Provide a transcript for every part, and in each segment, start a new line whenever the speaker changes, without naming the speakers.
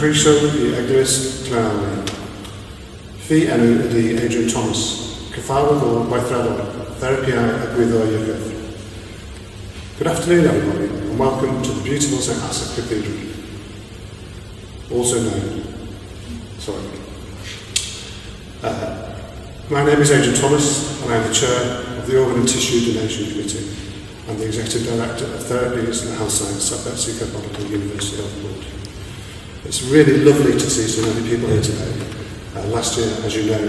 croeso I Eglwys Clynarwen. Fi enw ydy Adrian Thomas, cyffordd o weithredol, therapiau a gwyddo iechyd. Good afternoon everybody and welcome to the beautiful St Asaph Cathedral. Also known, my name is Adrian Thomas and I am the Chair of the Organ and Tissue Donation Committee and the Executive Director of Therapies and Health Science at Betsy Metropolitan University Health Board. It's really lovely to see so many people here today. Last year, as you know,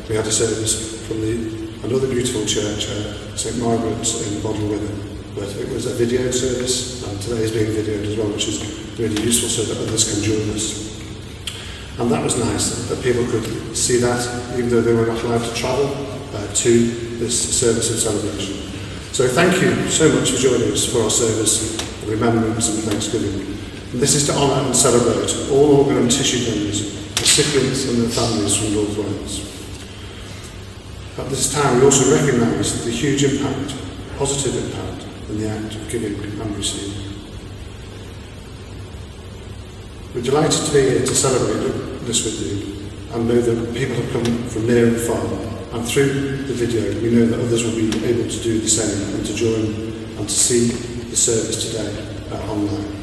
we had a service from another beautiful church, St Margaret's in Bodle Witham, but it was a video service and today is being videoed as well, which is really useful so that others can join us. And that was nice, that people could see that, even though they were not allowed to travel to this service and celebration. So thank you so much for joining us for our service of remembrance and thanksgiving. And this is to honour and celebrate all organ and tissue donors, recipients and their families from North Wales. At this time we also recognise the huge impact, positive impact, in the act of giving and receiving. We're delighted to be here to celebrate this with you and know that people have come from near and far, and through the video we know that others will be able to do the same and to join and to see the service today online.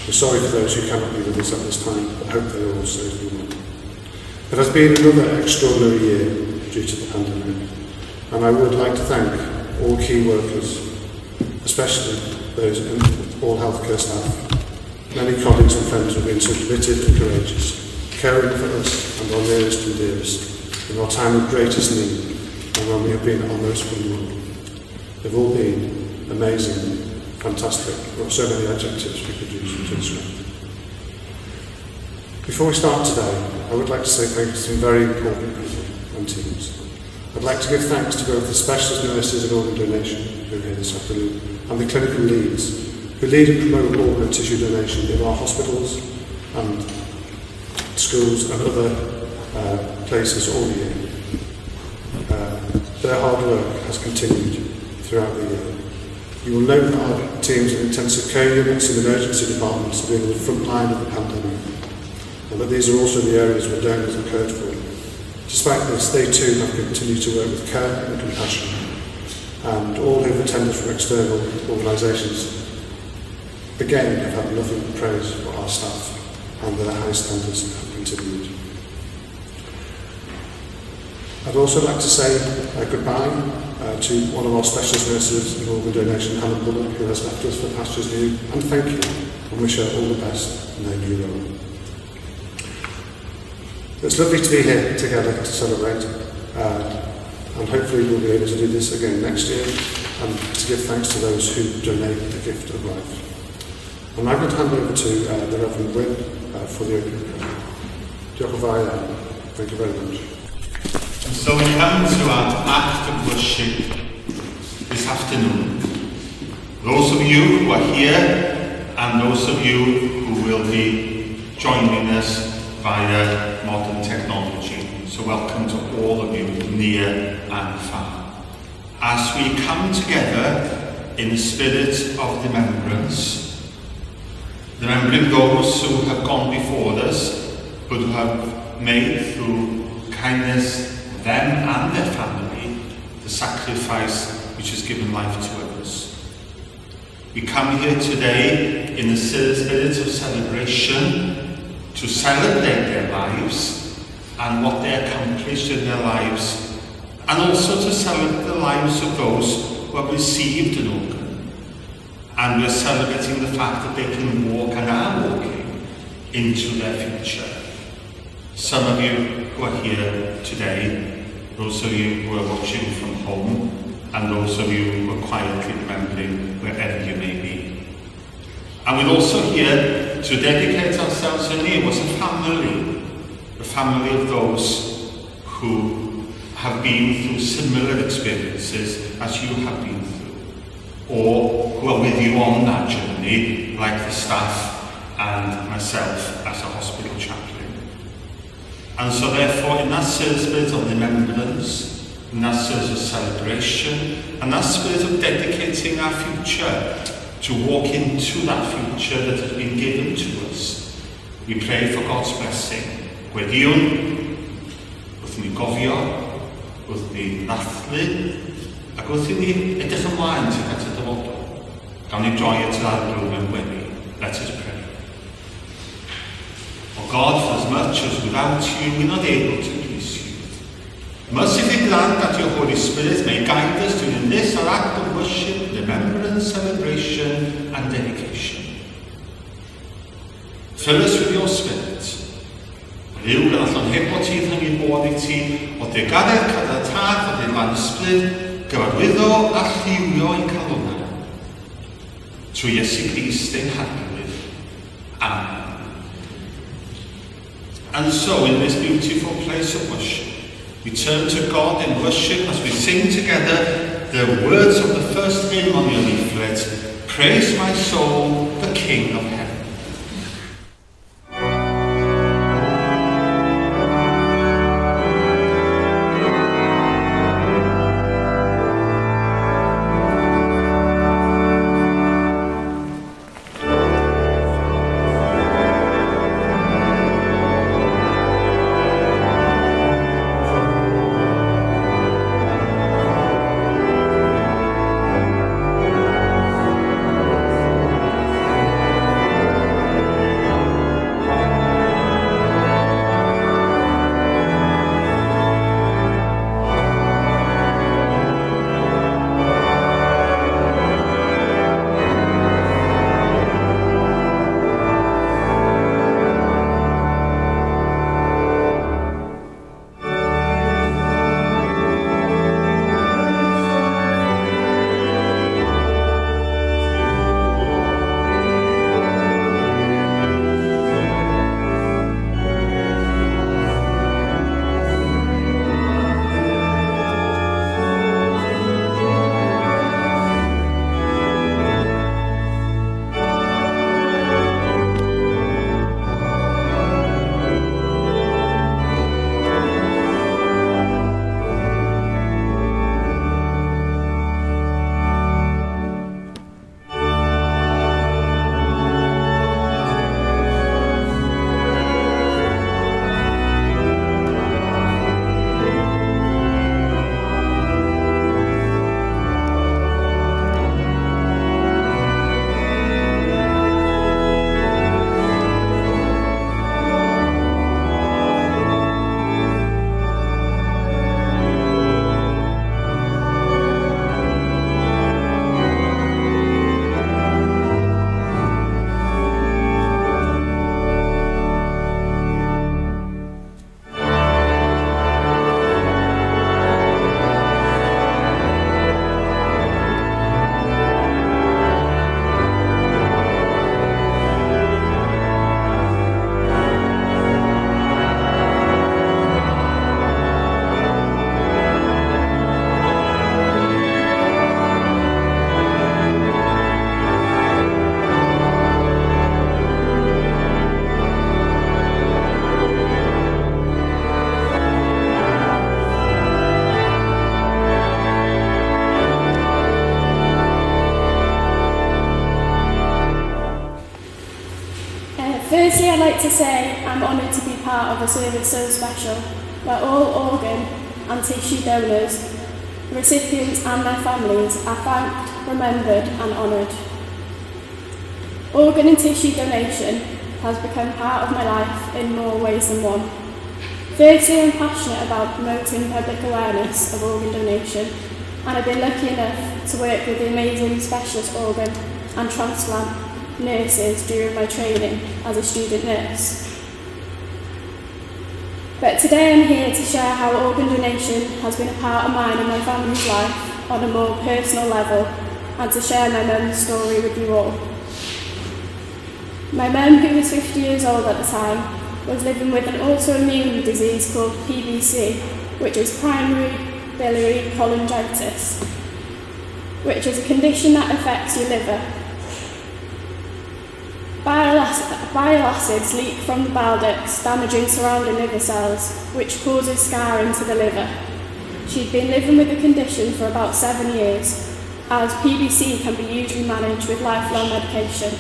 We're sorry for those who cannot be with us at this time, but hope they are all safe and well. It has been another extraordinary year due to the pandemic, and I would like to thank all key workers, especially those in all healthcare staff. Many colleagues and friends have been so committed and courageous, caring for us and our nearest and dearest in our time of greatest need and when we have been at our most vulnerable. They've all been amazing, fantastic. There are so many adjectives we could use to describe. Before we start today, I would like to say thank you to some very important people and teams. I'd like to give thanks to both the specialist nurses in organ donation who are here this afternoon and the clinical leads who lead and promote organ and tissue donation in our hospitals and schools and other places all year. Their hard work has continued throughout the year. You will note that our teams in intensive care units and emergency departments have been on the front line of the pandemic, and that these are also the areas where donors are cared for. Despite this, they too have continued to work with care and compassion, and all who have attended from external organisations again have had nothing but praise for our staff and their high standards have continued. I'd also like to say goodbye to one of our specialist nurses in organ donation, Helen Bullock, who has left us for pastures new, and thank you and wish her all the best in their new role. It's lovely to be here together to celebrate, and hopefully we'll be able to do this again next year and to give thanks to those who donate the gift of life. I'm now going to hand over to the Reverend Wynne for the opening prayer. Diolch yn fawr iawn. Thank you very much.
And so we come to our act of worship this afternoon. Those of you who are here and those of you who will be joining us via modern technology. So welcome to all of you, near and far. As we come together in the spirit of remembrance, remembering those who have gone before us, but who have made through kindness them and their family the sacrifice which has given life to others. We come here today in the spirit of celebration to celebrate their lives and what they accomplished in their lives, and also to celebrate the lives of those who have received an organ. And we're celebrating the fact that they can walk and are walking into their future. Some of you who are here today, those of you who are watching from home, and those of you who are quietly remembering wherever you may be. And we're also here to dedicate ourselves anew as a family of those who have been through similar experiences as you have been through, or who are with you on that journey, like the staff and myself as a hospital chaplain. And so therefore, in that spirit of remembrance, in that spirit of celebration, and that spirit of dedicating our future to walk into that future that has been given to us, we pray for God's blessing. Gweddiwn, wrth ni gofio, wrth ni ddathlu, ac wrth ni edrych ymlaen tuag at y dyfodol. Gawn ni droi at yr arglwydd mewn gweddi. Let us pray. O God, for as much as without you we're not able to please you, mercifully grant that your Holy Spirit may guide us during this our act of worship, remembrance, celebration and dedication. Fill us with your Spirit. Ryw gan allan heb o ti rhwng i bod i ti, o degarau'r cardatad fod ein lan ysbryd, gyfarwyddo a lliwio ein calwna. Trwy Iesu Grist ein harglwydd. Amen. And so, in this beautiful place of worship, we turn to God in worship as we sing together the words of the first hymn on your leaflet, Praise my soul, the King of heaven.
Firstly, I'd like to say I'm honoured to be part of a service so special, where all organ and tissue donors, recipients and their families are thanked, remembered and honoured. Organ and tissue donation has become part of my life in more ways than one. Firstly, I'm passionate about promoting public awareness of organ donation, and I've been lucky enough to work with the amazing specialist organ and transplant nurses during my training as a student nurse. But today I'm here to share how organ donation has been a part of mine and my family's life on a more personal level, and to share my mum's story with you all. My mum, who was 50 years old at the time, was living with an autoimmune disease called PBC, which is primary biliary cholangitis, which is a condition that affects your liver. Bile acids leak from the bile ducts, damaging surrounding liver cells, which causes scarring to the liver. She'd been living with the condition for about 7 years, as PBC can be usually managed with lifelong medication.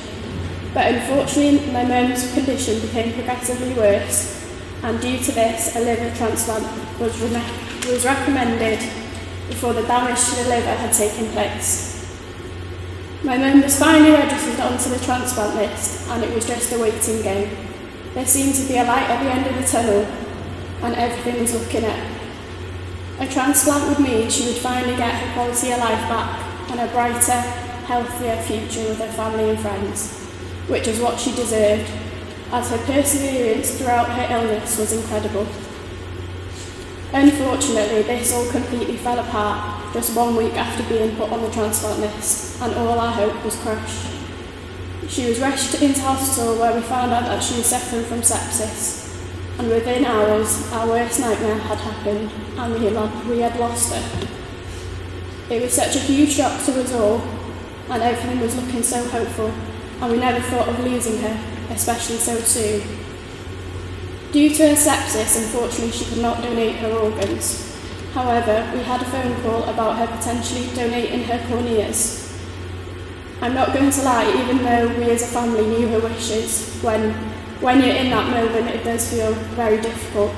But unfortunately, my mum's condition became progressively worse, and due to this, a liver transplant was recommended before the damage to the liver had taken place. My mum was finally registered onto the transplant list, and it was just a waiting game. There seemed to be a light at the end of the tunnel, and everything was looking up. A transplant would mean she would finally get her quality of life back and a brighter, healthier future with her family and friends, which is what she deserved, as her perseverance throughout her illness was incredible. Unfortunately, this all completely fell apart just 1 week after being put on the transplant list, and all our hope was crushed. She was rushed into hospital where we found out that she was suffering from sepsis, and within hours, our worst nightmare had happened, and we had lost her. It was such a huge shock to us all, and everything was looking so hopeful, and we never thought of losing her, especially so soon. Due to her sepsis, unfortunately, she could not donate her organs. However, we had a phone call about her potentially donating her corneas. I'm not going to lie, even though we as a family knew her wishes, when you're in that moment it does feel very difficult.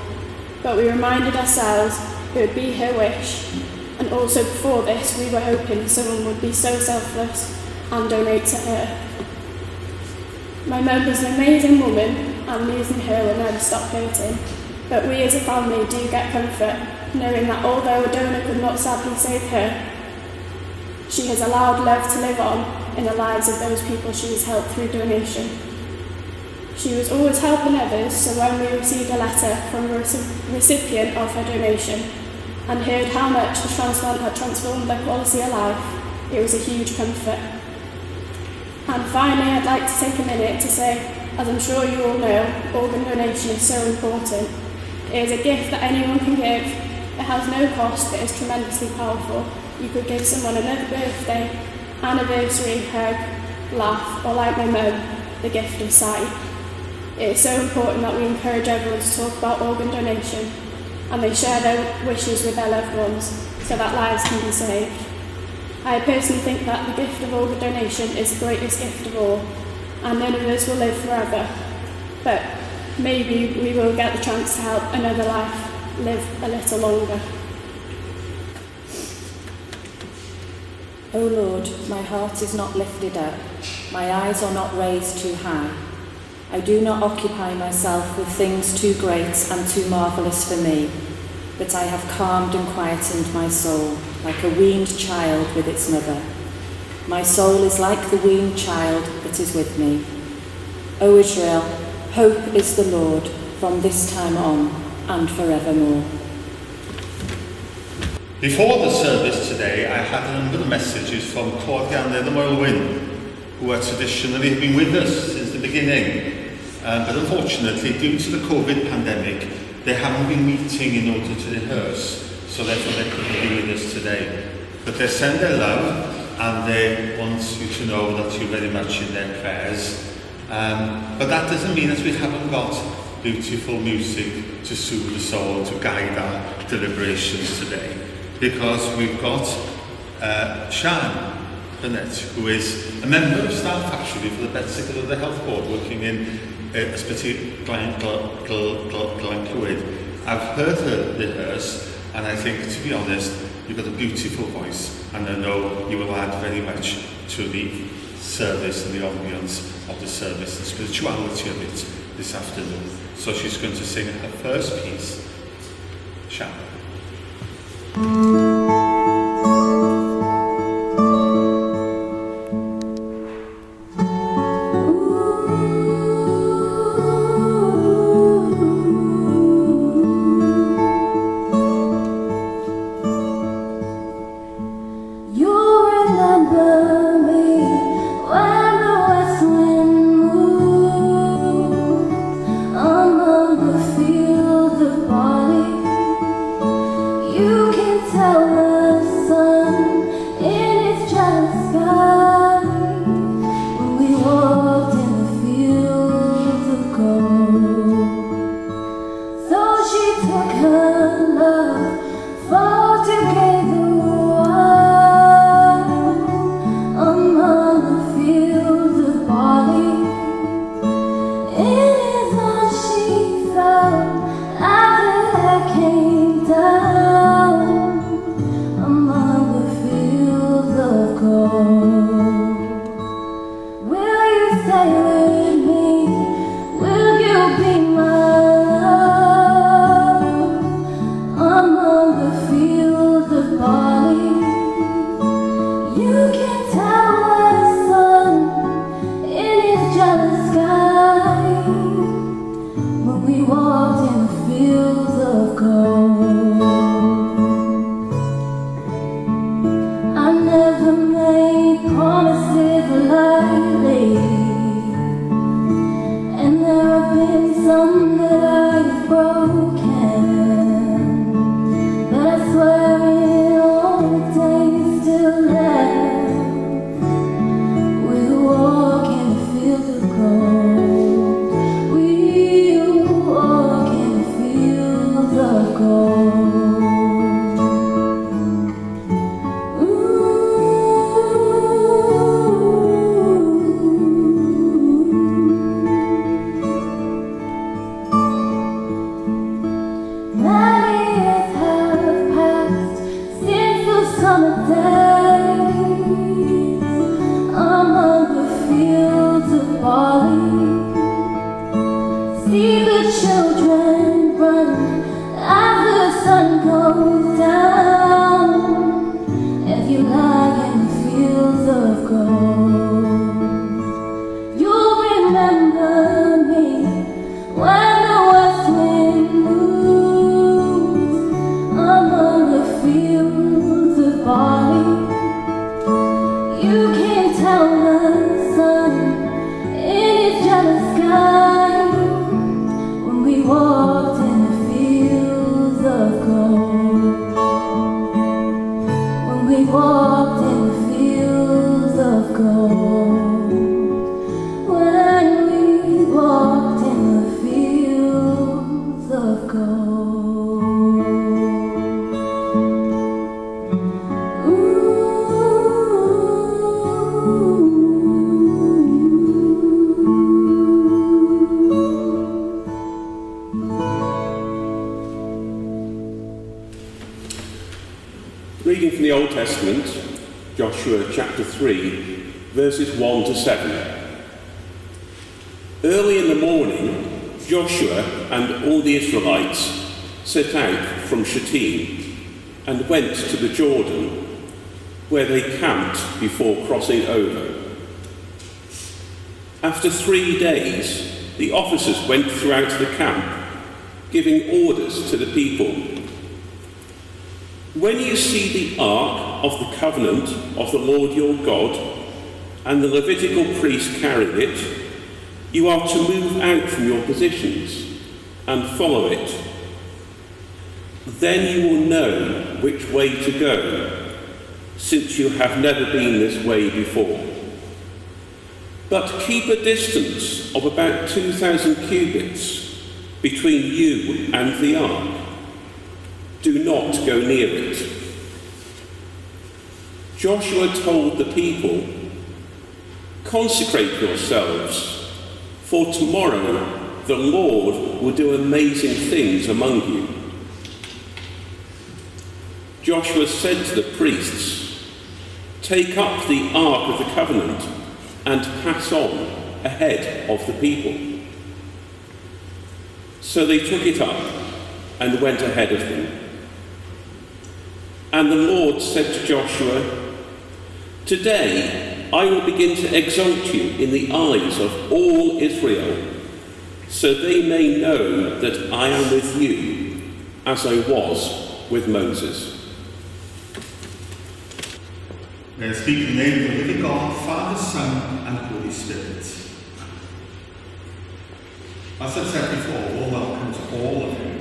But we reminded ourselves it would be her wish, and also before this we were hoping someone would be so selfless and donate to her. My mum was an amazing woman, and losing her will never stop hurting. But we as a family do get comfort, knowing that although a donor could not sadly save her, she has allowed love to live on in the lives of those people she has helped through donation. She was always helping others, so when we received a letter from a recipient of her donation and heard how much the transplant had transformed their quality of life, it was a huge comfort. And finally, I'd like to take a minute to say, as I'm sure you all know, organ donation is so important. It is a gift that anyone can give. It has no cost, but is tremendously powerful. You could give someone another birthday, anniversary, hug, laugh, or like my mum, the gift of sight. It is so important that we encourage everyone to talk about organ donation, and they share their wishes with their loved ones so that lives can be saved. I personally think that the gift of organ donation is the greatest gift of all, and none of us will live forever, but maybe we will get the chance to help another life live a little longer.
O Lord, my heart is not lifted up, my eyes are not raised too high. I do not occupy myself with things too great and too marvellous for me, but I have calmed and quietened my soul, like a weaned child with its mother. My soul is like the weaned child that is with me. O Israel, hope is the Lord from this time on and forevermore.
Before the service today, I had a number of messages from Claudia and the Moelwyn, who are traditionally have been with us since the beginning. But unfortunately, due to the COVID pandemic, they haven't been meeting in order to rehearse, so therefore they couldn't be with us today. But they send their love, and they want you to know that you're very much in their prayers. But that doesn't mean that we haven't got beautiful music to soothe the soul, to guide our deliberations today. Because we've got Sian Burnett, who is a member of staff actually for the Bedsicle of the Health Board, working in Ysbyty Glenclwyd. I've heard her rehearse, and I think, to be honest, you've got a beautiful voice, and I know you will add very much to the service and the ambience of the service, the spirituality of it this afternoon. So she's going to sing her first piece, Sian.
Among the fields of barley, Will you stay with me? Will you be my love? Among the fields of barley, you can tell the sun in his jealous sky when we walked in the fields of gold. I never made promises lightly, and there have been some that I've broken, but I swear in all the days till then, we'll walk in the fields of gold. We'll walk in the fields of gold. Many years have passed since those summer days among the fields of barley. See the children run as the sun goes down, as you lie in the fields of gold. You'll remember me when the west wind moves among the fields of barley. You can tell the sun in his jealous sky when we walked in the fields of gold. When we walked in the fields of gold. When we walked in the fields of gold.
Reading from the Old Testament, Joshua chapter 3, verses 1 to 7. Early in the morning, Joshua and all the Israelites set out from Shittim and went to the Jordan, where they camped before crossing over. After 3 days, the officers went throughout the camp, giving orders to the people. When you see the ark of the covenant of the Lord your God and the Levitical priest carrying it, you are to move out from your positions and follow it. Then you will know which way to go, since you have never been this way before. But keep a distance of about 2,000 cubits between you and the ark. Do not go near it. Joshua told the people, consecrate yourselves, for tomorrow the Lord will do amazing things among you. Joshua said to the priests, take up the ark of the covenant and pass on ahead of the people. So they took it up and went ahead of them. And the Lord said to Joshua, today I will begin to exalt you in the eyes of all Israel, so they may know that I am with you, as I was with Moses.
May I speak in the name of the living God, Father, Son, and Holy Spirit. As I've said before, well, welcome to all of you.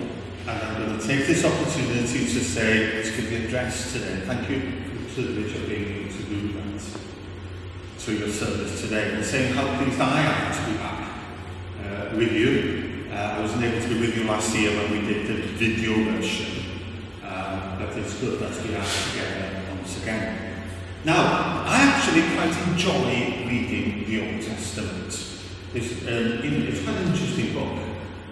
And I'm going to take this opportunity to say, to give you a address today. Thank you for the privilege of being able to do that to your service today. And saying how pleased I am to be back with you. I wasn't able to be with you last year when we did the video version. But it's good that we are together once again. Now, I actually quite enjoy reading the Old Testament. It's quite an interesting book,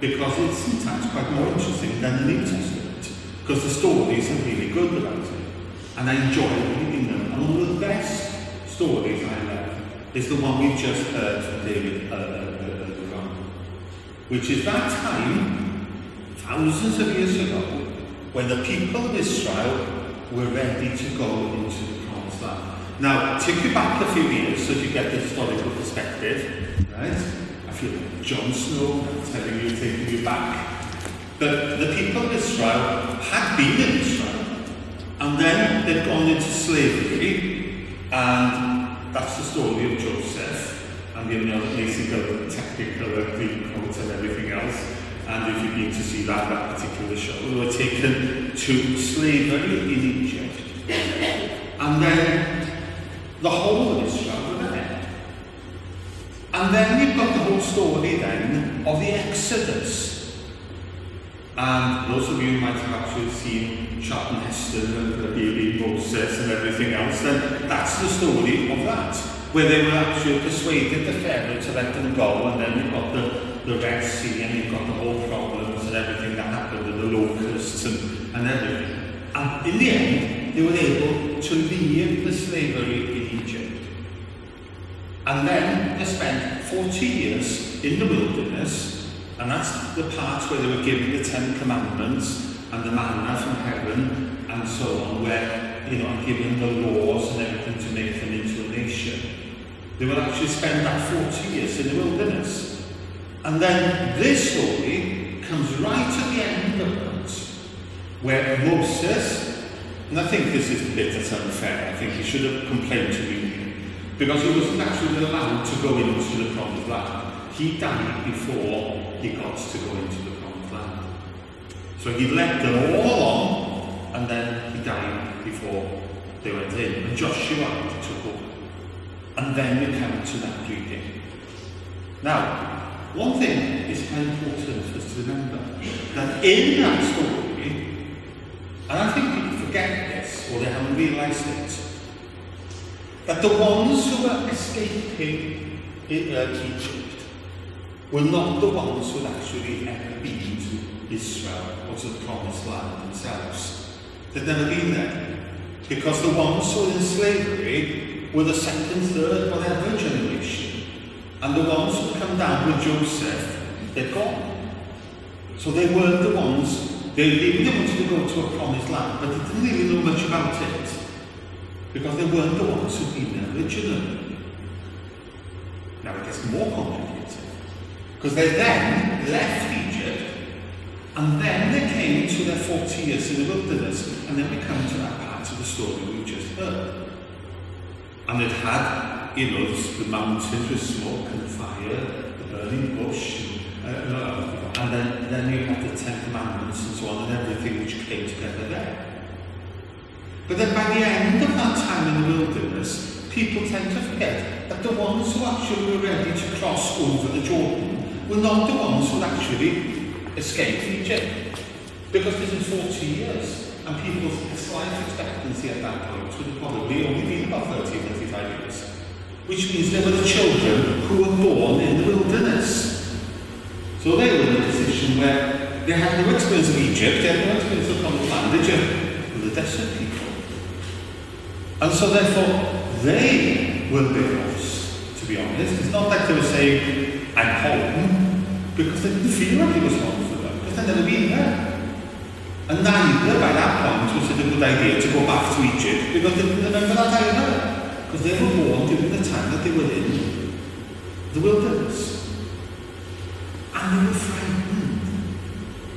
because it's sometimes quite more interesting than the New Testament, because the stories are really good about it, and I enjoy reading them. And one of the best stories I love is the one we've just heard from David earlier on, which is that time, thousands of years ago, when the people of Israel were ready to go into the Promised Land. Now, take you back a few years so you get the historical perspective, right? I feel like Jon Snow telling you, taking you back. But the people of Israel had been in Israel, and then they'd gone into slavery, and that's the story of Joseph, and you know, the technical Greek quotes and everything else. And if you've been to see that particular show, they were taken to slavery in Egypt. And then the whole of Israel were there. And then you've got the whole story then of the Exodus. And those of you who might have actually seen Charlton Heston and the baby Moses and everything else, then that's the story of that, where they were actually persuaded the Pharaoh to let them go, and then you've got the Red Sea, and you've got the whole problems and everything that happened with the locusts and everything. And in the end, they were able to leave the slavery in Egypt. And then they spent 40 years in the wilderness, and that's the part where they were given the 10 Commandments and the manna from heaven and so on, where, you know, and given the laws and everything to make them into a nation. They would actually spend that 40 years in the wilderness. And then this story comes right at the end of that, where Moses, and I think this is a bit that's unfair, I think he should have complained to me, because he wasn't actually allowed to go into the Promised Land. He died before he got to go into the Promised Land. So he led them all on, and then he died before they went in. And Joshua took over. And then we come to that reading. Now, one thing is quite important for us to remember, that in that story, and I think people forget this, or they haven't realised it, that the ones who were escaping Egypt were not the ones who had actually ever been to Israel or to the Promised Land themselves. They'd never been there. Because the ones who were in slavery were the second, third, whatever generation. And the ones who come down with Joseph, they're gone. So they weren't the ones, they really wanted to go to a Promised Land, but they didn't really know much about it. Because they weren't the ones who'd been there originally. Now it gets more complicated. Because they then left Egypt, and then they came to their 40 years in the wilderness, and then we come to that part of the story we just heard. And it had, you know, the mountains with smoke and fire, the burning bush, and then you had the 10 Commandments and so on, and everything which came together there. But then by the end of that time in the wilderness, people tend to forget that the ones who actually were ready to cross over the Jordan were not the ones who actually escaped Egypt. Because this is 40 years, and people's life expectancy at that point would have probably only been about 30, 35 years. Which means they were the children who were born in the wilderness. So they were in a position where they had no experience of Egypt, they had no experience of Promised Land, they were the desert people. And so therefore, they were a bit lost, to be honest. It's not like they were saying, I'm home, because they didn't feel like it was home for them, because they'd never been there. And neither, by that point, was it a good idea to go back to Egypt, because they didn't remember that either, because they were born during the time that they were in the wilderness. And they were frightened.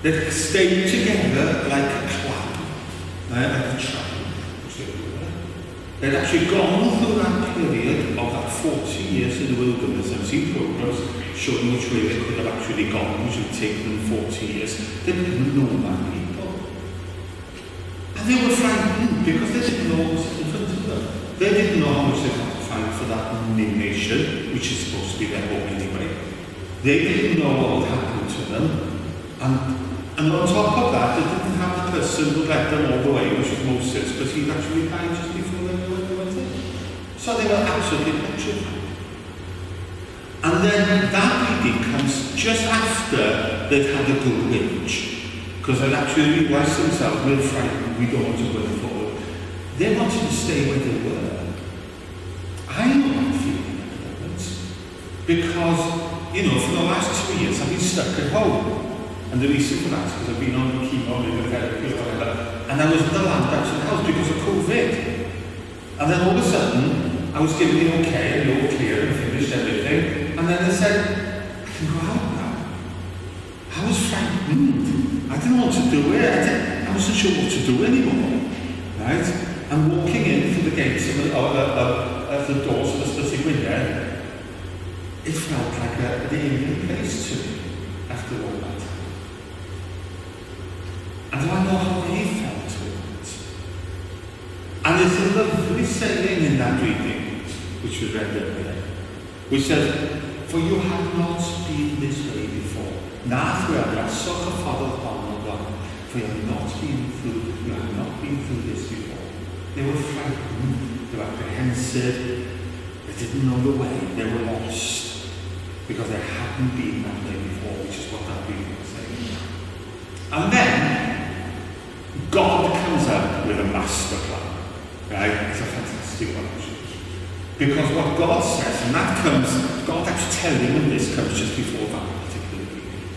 They stayed together like a clan, like a tribe. They'd actually gone through that period of that 40 years in the wilderness and seen progress showing which way they could have actually gone, which would take them 40 years. They didn't know that people. And they were frightened because they didn't know what was in front of them. They didn't know how much they had to fight for that new nation, which is supposed to be their home anyway. They didn't know what would happen to them. And on top of that, they didn't have the person who led them all the way, which was Moses, because he'd actually died just before they went in. So they were absolutely petrified. And then that reading comes just after they'd had a good wage, because they'd actually realised themselves, we're frightened, we don't want to go forward. They wanted to stay where they were. Because, you know, for the last 2 years I've been stuck at home. And the reason for that is because I've been on chemo, radiotherapy, or whatever, and I was in the land out of the house because of COVID. And then all of a sudden, I was given the okay, and all clear, and finished everything, and then they said, I can go out now. I was frightened. I didn't know what to do I wasn't sure what to do anymore. Right? And walking in through the gates of the doors of the splitting window, it felt like the alien place to me after all that. And do I know how they felt towards it? And there's a lovely saying in that reading, which was read earlier, which says, for you have not been this way before. For you have not been through this before. They were frightened, they were apprehensive, they didn't know the way, they were lost, because they hadn't been that way before, which is what that reading was saying. And then, God comes up with a master plan, right? It's a fantastic one. Because what God says, and that comes, God actually telling him, and this comes just before that particular reading.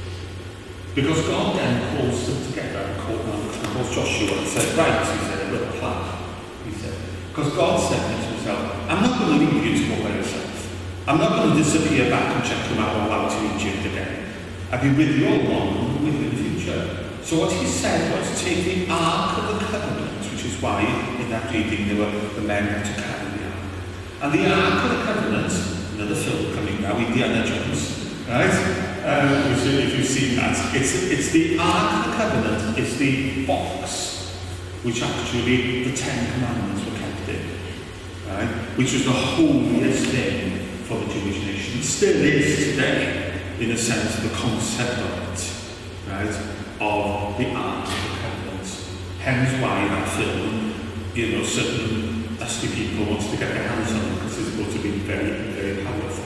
Because God then calls them together, and calls Joshua and says, right, he said, a little plan. He said, because God said to himself, I'm not going to leave you to go by yourself. I'm not going to disappear back and check them out all out to Egypt again. I'll be with you all along and with you in the future. So what he said was, take the Ark of the Covenant, which is why in that reading the men had to carry the Ark. And the Ark of the Covenant, another film coming now, Indiana Jones, right? If you've seen that, it's the Ark of the Covenant, it's the box which actually the 10 Commandments were kept in, right? Which was the holiest thing for the Jewish nation. It still is today, in a sense, the concept of it, right? Of the Ark of the Covenant. Hence why that film, you know, certain dusty people want to get their hands on it because it's going to be very, very powerful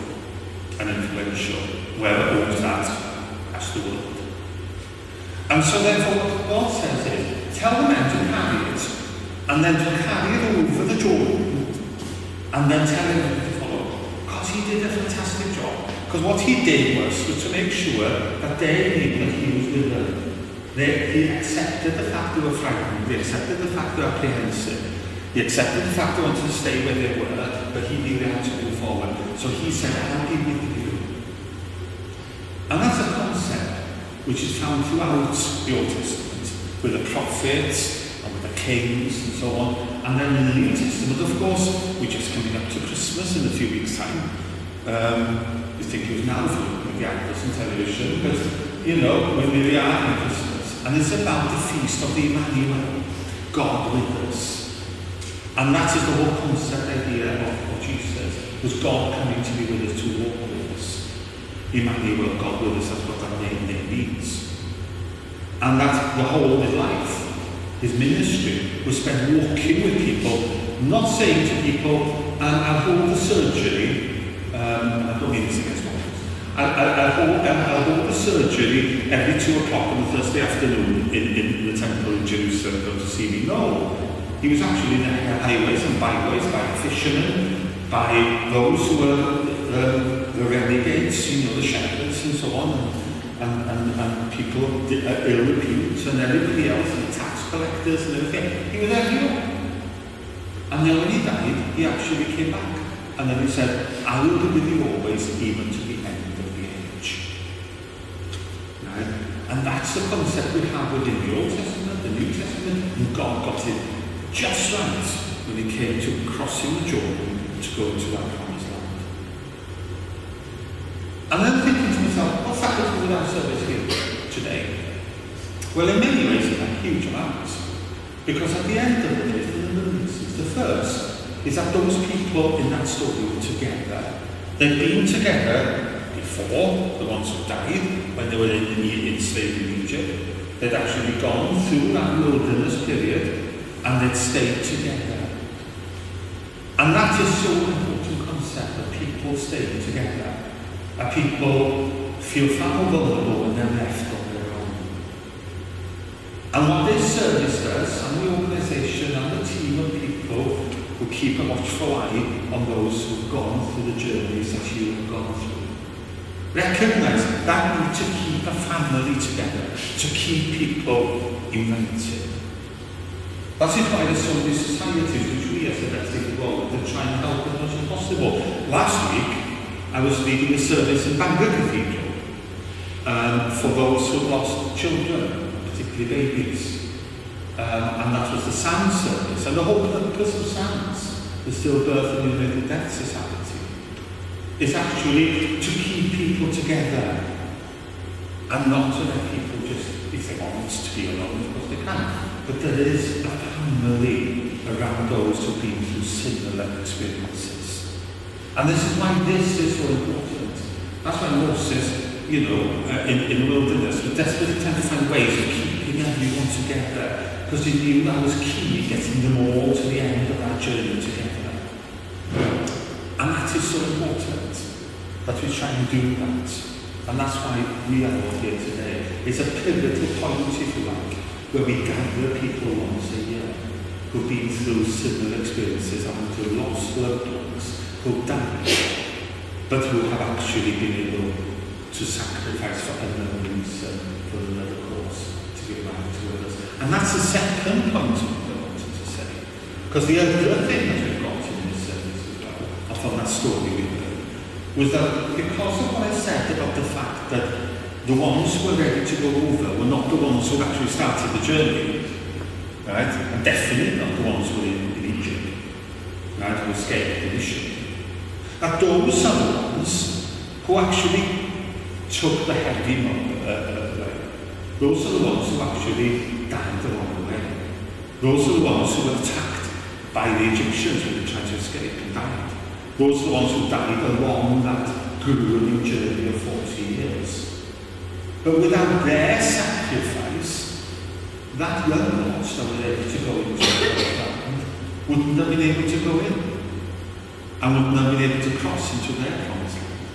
and influential. Whoever owns that has the world. And so therefore what God says is, tell the men to carry it, and then to carry it over the Jordan, and then tell him to follow. Because he did a fantastic job. Because what he did was to make sure that they knew that he was with them. He accepted the fact they were frightened, he accepted the fact they were apprehensive, he accepted the fact they wanted to stay where they were, but he knew they had to move forward. So he said, I'll be with you. And that's a concept which is found throughout the Old Testament, with the prophets, and with the kings, and so on. And then in the New Testament, of course, we're just coming up to Christmas in a few weeks' time. You think it was now for the actors and television, but, you know, we really are in Christmas. And it's about the feast of the Emmanuel, God with us. And that is the whole concept idea of what Jesus says, was God coming to be with us, to walk with us. Emmanuel, God with us, that's what that name means. And that's the whole of his life. His ministry was spent walking with people, not saying to people, I'll hold the surgery, I don't mean this against I'll hold the surgery every 2 o'clock on the Thursday afternoon in the temple in Jerusalem, go to see me. No, he was actually in the highways and byways by fishermen, by those who were the renegades, you know, the shepherds and so on, and people ill repute, and everybody else, and the tax collectors and everything. He was everywhere. And then when he died, he actually came back. And then he said, I will be with you always, even to the end of the age. Right? And that's the concept we have within the Old Testament, the New Testament, and God got it just right when he came to crossing the Jordan to go into that promised land. And then thinking to myself, what's that got to do with our service here today? Well, in many ways, it's a huge amount. Because at the end of the day, the first is that those people in that story were together. They'd been together before, the ones who died, when they were enslaved in Egypt. They'd actually gone through that wilderness period, and they'd stayed together. And that is so important concept, that people stay together. That people feel far more vulnerable when they're left on their own. And what this service does, and the organisation and the team of people who keep a watchful eye on those who've gone through the journeys that you have gone through. Recognise that need to keep a family together, to keep people united. That is why there's so many societies which we as the Bethlehem world are trying to help as much as possible. Last week, I was leading a service in Bangor Cathedral for those who lost children, particularly babies. And that was the SAND service. And the whole purpose of SANDS, the Stillbirth and Neonatal Death Society, is actually to keep people together and not to let people just, if they want to be alone, of course they can. But there is a family around those who've been through similar experiences. And this is why this is so important. That's why Moses, in the wilderness, was desperately trying to find ways of keeping everyone together, because he knew that was key, getting them all to the end of that journey together. And that is so important, that we try and do that. And that's why we are all here today. It's a pivotal point, if you like, where we gather people once a year who've been through similar experiences and who've lost loved ones, who've died, but who have actually been able to sacrifice for another reason, for another cause, to give back to others. And that's the second point I wanted to say. Because the other thing that we've got in this service as well, I thought that story we heard, was that because of what I said about the fact that the ones who were ready to go over were not the ones who actually started the journey, right? And definitely not the ones who were in Egypt, right? Who escaped the mission. That those are the ones who actually took the heavy way. Those are the ones who actually died along the way. Those are the ones who were attacked by the Egyptians when they tried to escape and died. Those are the ones who died along that grueling journey of 40 years. But without their sacrifice, that young lot that were able to go into the land wouldn't have been able to go in, and wouldn't have been able to cross into their promised land.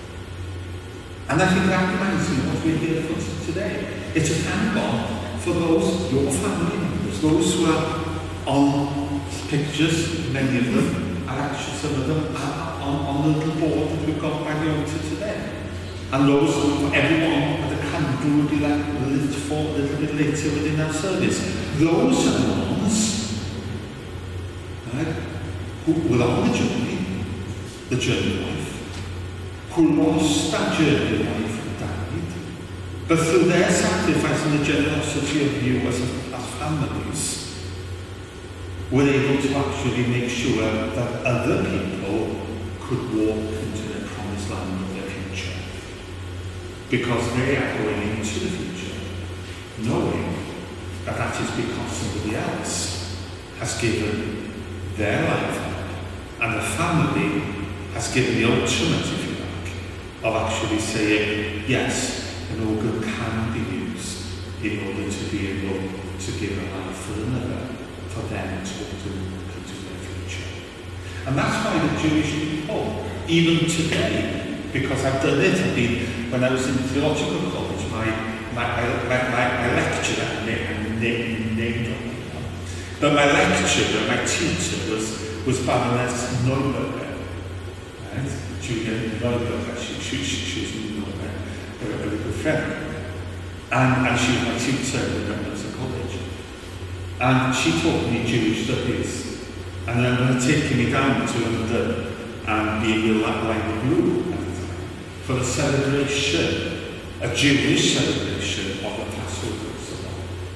And I think that reminds me of what we're here for today. It's a thank God for those, your family members, those who are on pictures, many of them, are actually, some of them are on the little board that we've got by the altar today. And those who, everyone at the candle will be lit for a little bit later within our service. Those are the ones, right, who were on the journey of life, who lost that journey of life and died, but through their sacrifice and the generosity of you as families, were able to actually make sure that other people could walk into the promised land of their future. Because they are going into the future, knowing that that is because somebody else has given their life up, and the family has given the ultimate, if you like, of actually saying, yes, an organ can be used in order to be able to give a life for another, for them to come to their future. And that's why the Jewish people, even today, because I've done it, when I was in theological college, my lecturer, but my lecturer, my teacher was Baroness Neuberger, right? Julia Neuberger, she was a very good friend. And she was my tutor at the University College. And she taught me Jewish studies. And then taking me down to London and being a like group at the time for a celebration, a Jewish celebration of the Passover,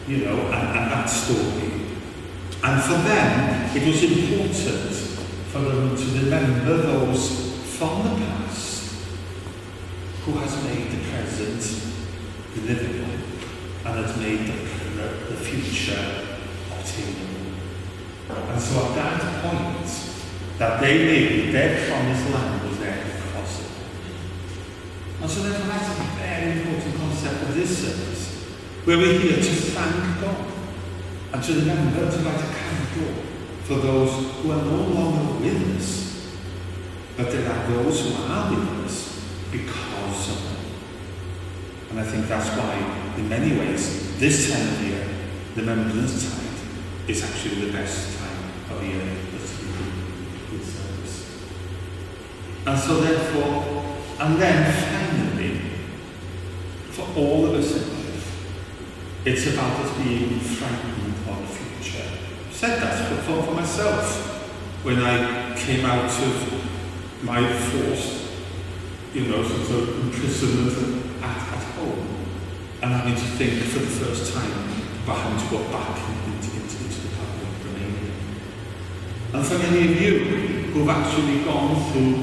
and that story. And for them, it was important for them to remember those from the past who has made the present livable and has made the future obtainable. And so at that point, that they knew their promised land was there to cross it. And so therefore that's a very important concept of this service, where we're here to thank God and to remember to light a candle for those who are no longer with us, but there are those who are with us because of them. And I think that's why, in many ways, this time of year, the Remembrance Tide, is actually the best time of the year that's a good service. And so therefore, and then finally, all of us in life, it's about us being frightened of the future. I've said that for myself. When I came out of my forced, sort of imprisonment at home, and having to think for the first time about having to go back into the Republic of Romania. And for many of you who've actually gone through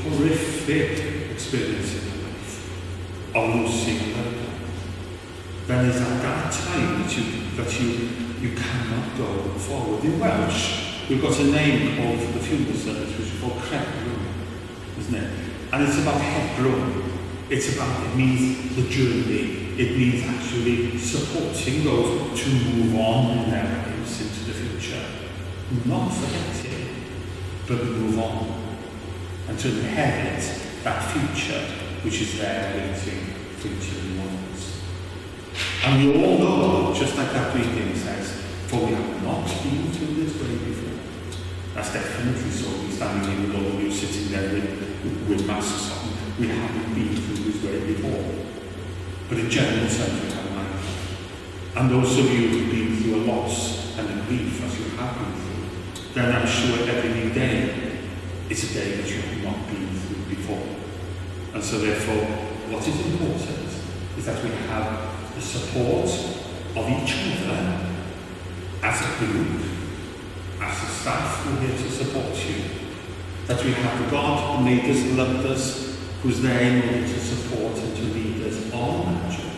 horrific experiences in life of losing a loved one, then it's at that time that you cannot go forward. In Welsh, we've got a name called the funeral service, which is called Credbron, isn't it? And it's about Hebron. It means the journey. It means actually supporting those to move on in their lives into the future. Not forgetting, but move on. And to inherit that future which is there waiting for each of the ones. And we all know, just like that reading says, for we have not been through this way before. That's definitely so. We're standing here with all of you sitting there with masks on. We haven't been through this way before. But in general terms, we have life. And those of you who've been through a loss and a grief as you have been through, then I'm sure every new day is a day that you have not been through before. And so therefore, what is important is that we have the support of each other as a group, as a staff who are here to support you, that we have the God who made us, loved us, who's there in order to support and to lead us on that journey,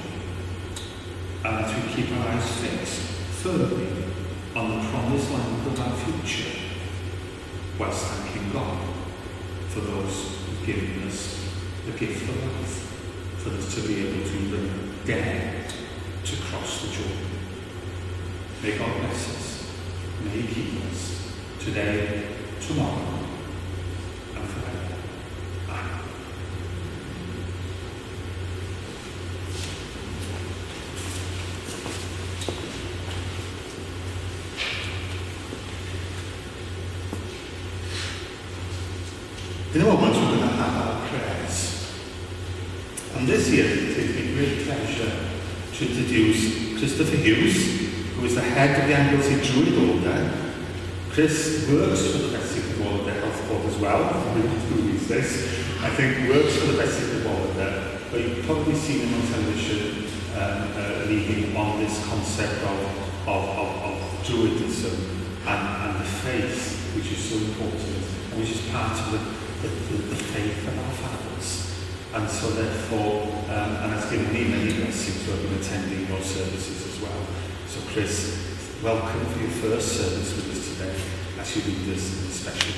and that we keep our eyes fixed firmly on the promised land of our future, whilst thanking God for those who've given us the gift of life, for us to be able to even dare to cross the Jordan. May God bless us. May He keep us today, tomorrow, and forever. Amen. In a moment, we're going to have our prayers. And this year, it gives me great pleasure to introduce Christopher Hughes, who is the head of the Anglican Druid Order. Chris works for the Recipients Order Health Board as well. I don't know who is this. I think works for the Recipients Order, but you've probably seen him on television leading on this concept of Druidism and the faith, which is so important, and which is part of the faith of our fathers. And so therefore, and has given me many blessings to have been attending your services as well. So Chris, welcome for your first service with us today as you lead us in a special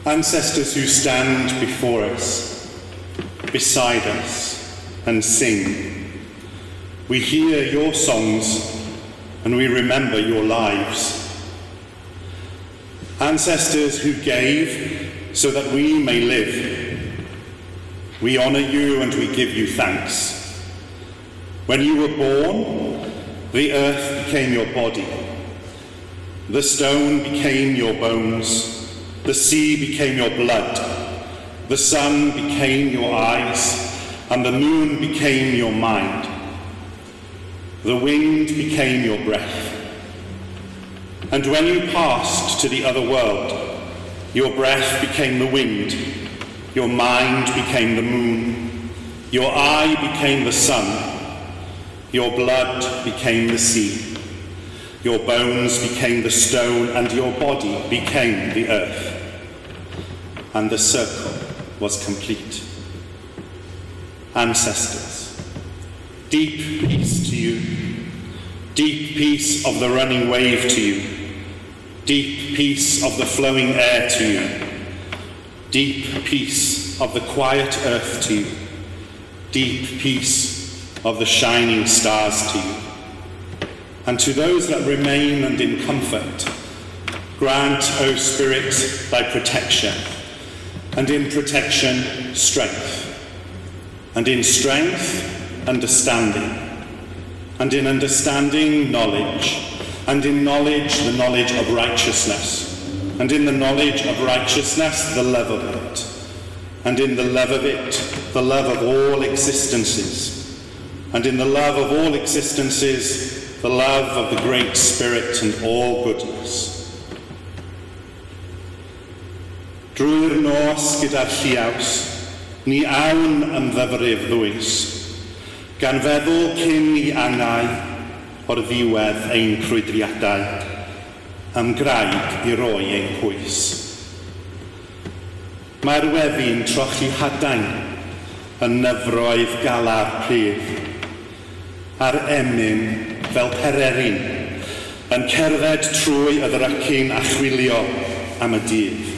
prayer.
Ancestors who stand before us, beside us, and sing, we hear your songs and we remember your lives. Ancestors who gave so that we may live, we honour you and we give you thanks. When you were born, the earth became your body, the stone became your bones, the sea became your blood, the sun became your eyes, and the moon became your mind. The wind became your breath. And when you passed to the other world, your breath became the wind, your mind became the moon, your eye became the sun, your blood became the sea, your bones became the stone, and your body became the earth. And the circle was complete. Ancestors, deep peace to you, deep peace of the running wave to you, deep peace of the flowing air to you, deep peace of the quiet earth to you, deep peace of the shining stars to you. And to those that remain and in comfort, grant, O Spirit, thy protection, and in protection, strength, and in strength, understanding, and in understanding, knowledge, and in knowledge, the knowledge of righteousness, and in the knowledge of righteousness, the love of it, and in the love of it, the love of all existences, and in the love of all existences, the love of the Great Spirit and all goodness. Drwy'r nos gyda'r lliaws, ni awn yn ddyfrif ddwys, gan feddwl cyn i angau o'r ddiwedd ein crwydriadau, am graig i roi ein pwys. Mae'r weddi'n trochi hadain yn nyfroedd galar prif, a'r emyn fel pererin yn cerdded trwy y ddrycyn a chwilio am y dydd.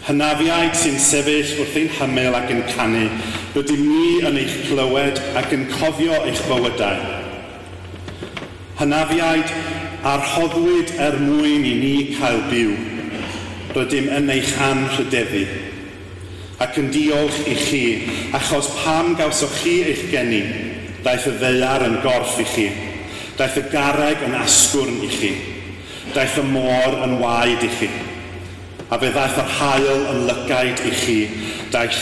Hynafiaid sy'n sefyll wrth ein hymyl ac yn canu, rydym ni yn eich clywed ac yn cofio eich bywydau. Hynafiaid a'r hoddwyd mwyn i ni cael byw, rydym yn eich anrhyddeddu, ac yn diolch i chi, achos pam gawsoch chi eich geni, daeth y ddaear yn gorff i chi, daeth y garreg yn asgwrn i chi, daeth y môr yn waed i chi, a fe ddaeth yr haul yn lygaid i chi, daeth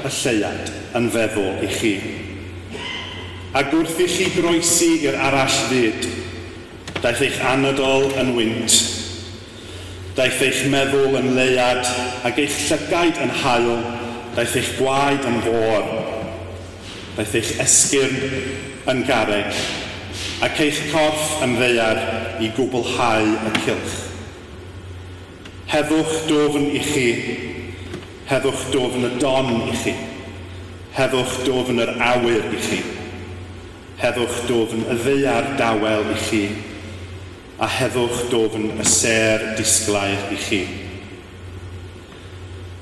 y lleiad yn feddwl i chi. Ac wrth i chi groesi i'r arall fyd, daeth eich anadol yn wynt, daeth eich meddwl yn leiad ac eich llygaid yn haul, daeth eich gwaed yn fôr, daeth eich esgyrn yn garreg, ac eich corff yn ddeiar i gwblhau y cylch. Heddwch dofn i chi, heddwch dofn y don i chi, heddwch dofn yr awyr i chi, heddwch dofn y ddeiar dawel i chi, a heddwch dofn y ser disglair i chi.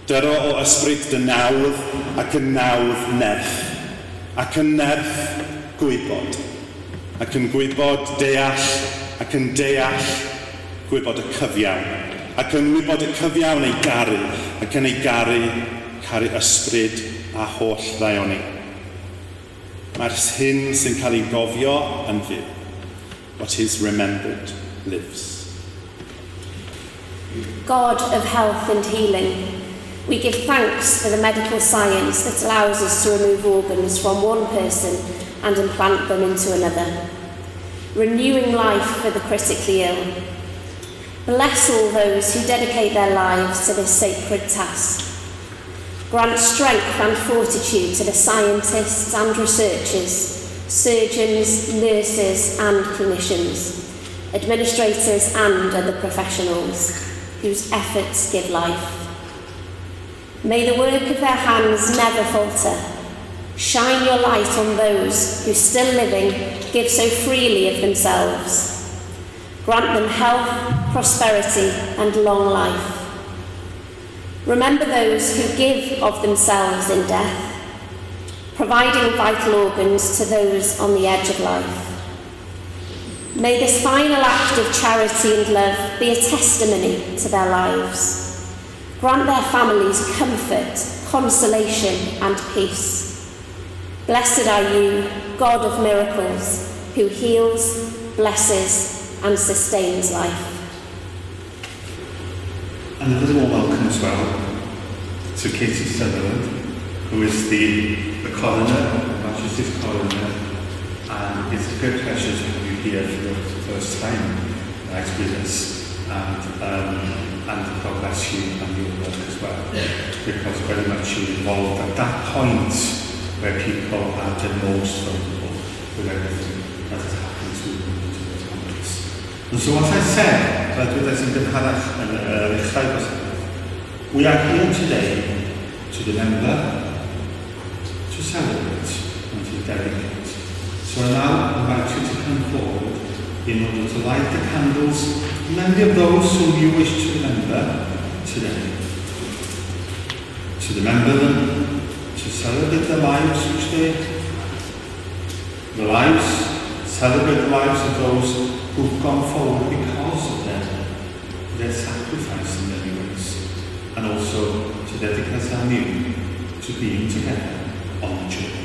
Dyro o ysbryd dy nawdd ac yn nawdd nerth, ac yn nerth gwybod, ac yn gwybod deall, ac yn deall gwybod y cyfiawn, ac yn wybod y cyfiawn ei garu, ac yn ei garu, caru ysbryd a holl ddaioni. Mae'r hyn sy'n cael ei gofio yn fyw. What is remembered lives.
God of health and healing, we give thanks for the medical science that allows us to remove organs from one person and implant them into another, renewing life for the critically ill. Bless all those who dedicate their lives to this sacred task. Grant strength and fortitude to the scientists and researchers, surgeons, nurses and clinicians, administrators and other professionals whose efforts give life. May the work of their hands never falter. Shine your light on those who, still living, give so freely of themselves. Grant them health, prosperity and long life. Remember those who give of themselves in death, providing vital organs to those on the edge of life. May this final act of charity and love be a testimony to their lives. Grant their families comfort, consolation and peace. Blessed are you, God of miracles, who heals, blesses and sustains life.
And a little welcome as well to Katie Sutherland, who is the coroner, Manchester's coroner, and it's a great pleasure to have you here for the first time with us, and God bless you and your work as well, because very much you're involved at that point where people are the most vulnerable with everything that has happened to them. And so as I said, we are here today to remember, to celebrate and to dedicate. So I now invite you to come forward in order to light the candles, many of those whom you wish to remember today. To remember them, to celebrate their lives which they had. The lives, celebrate the lives of those who've gone forward because of their sacrifice in many ways, and also to dedicate our new to being together on the journey.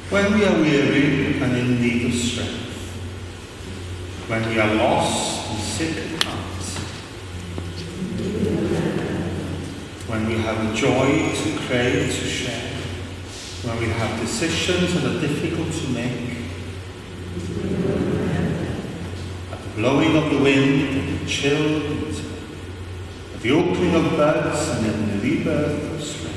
When we are weary and in need of strength, when we are lost and sick at heart, when we have a joy to crave, to share, when we have decisions that are difficult to make, at the blowing of the wind and the chill winter, at the opening of buds and in the rebirth of spring,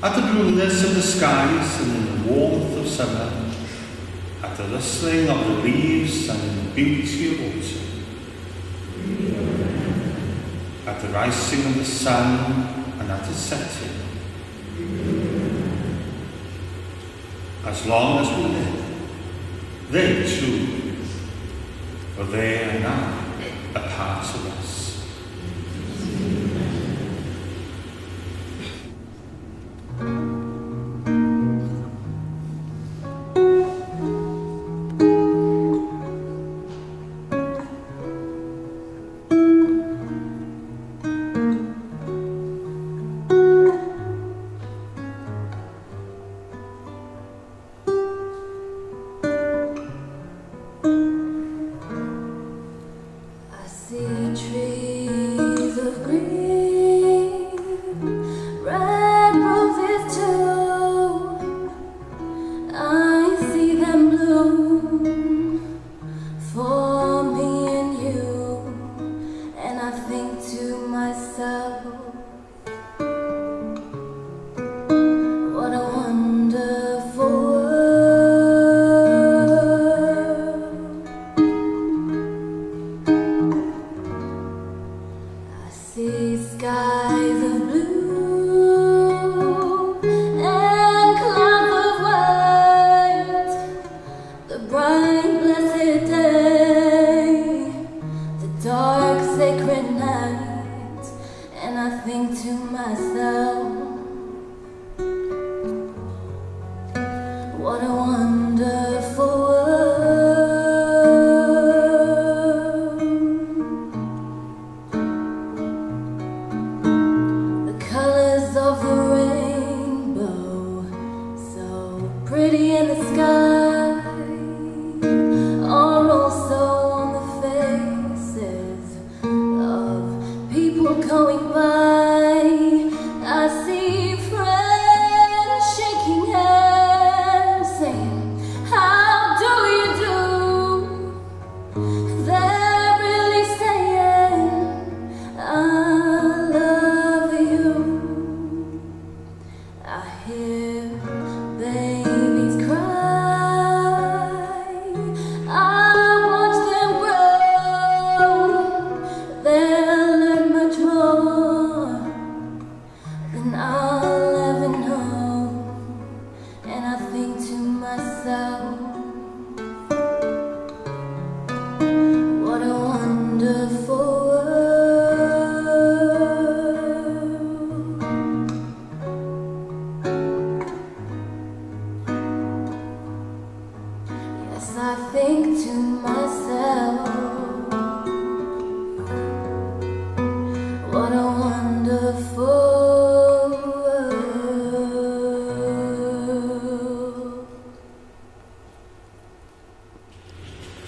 at the blueness of the skies and in the warmth of summer, at the rustling of the leaves and in the beauty of autumn, at the rising of the sun and at its setting. As long as we live, they too, for they are now a part of us.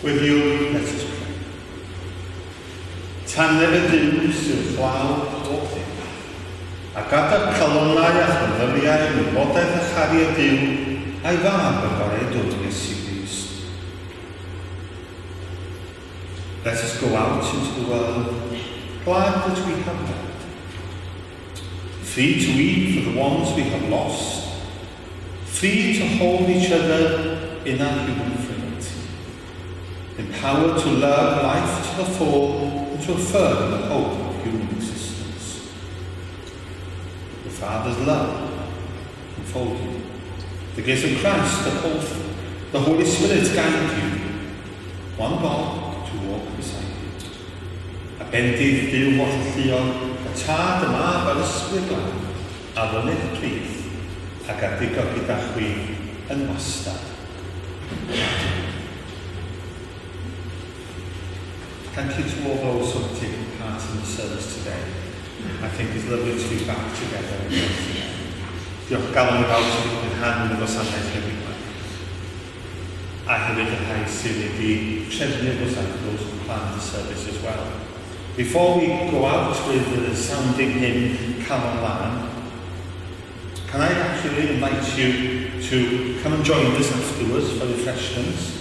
With you, let us pray. Tanedd sy'n llaw o ddim, a gadael calonnau a chynddyddiau yn wybodaeth a chariad Duw a'i fab y goredwydus i Grist. Let us go out into the world, glad that we have met, free to weep for the ones we have lost, free to hold each other in our human frailty, empowered to love life to the full and to affirm the hope of human existence. The Father's love enfold you, the gift of Christ uphold you, the Holy Spirit guide you, one God to walk beside you. A bendydd Duw mor lluog, y tad y mab a'r ysbryd glân, a fynydd prif, ac a digo gyda chwi yn wastad. Thank you to all those who have taken part in the service today. I think it's lovely to be back together again. diolch galon i bawb sydd yn rhan yn y gwasanaeth heddiw yma. A hefyd y rhai sydd wedi trefnu'r gwasanaeth, those who plan the service as well. Before we go out with the sounding hymn Come On Land, can I actually invite you to come and join us afterwards for refreshments?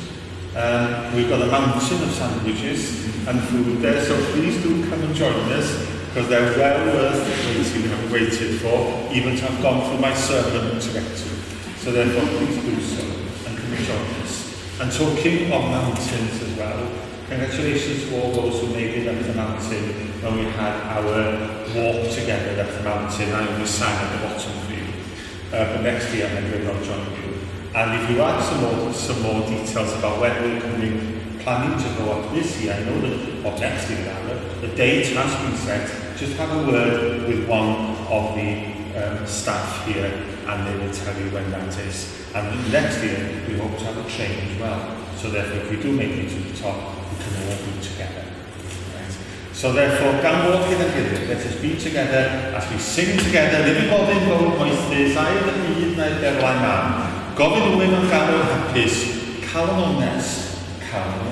We've got a mountain of sandwiches and food there, so please do come and join us, because they're well worth the waiting we have waited for, even to have gone through my sermon to get to. So therefore, please do so and come and join us. And talking of mountains as well, congratulations to all those who made it up the mountain when we had our walk together up the mountain. I only sang at the bottom for you. But next year I will not join you. And if you add some more details about when we're planning to go up this year, I know that, or next year rather, the date has been set. Just have a word with one of the staff here and they will tell you when that is. And next year we hope to have a train as well. So therefore if we do make it to the top, we can all be together. Right? So therefore, gan walk in and let us be together as we sing together, living bod in fawr moethus, air y byd na'r berlau man. Gofyn wyn o'n galw hapus, calon onest, calon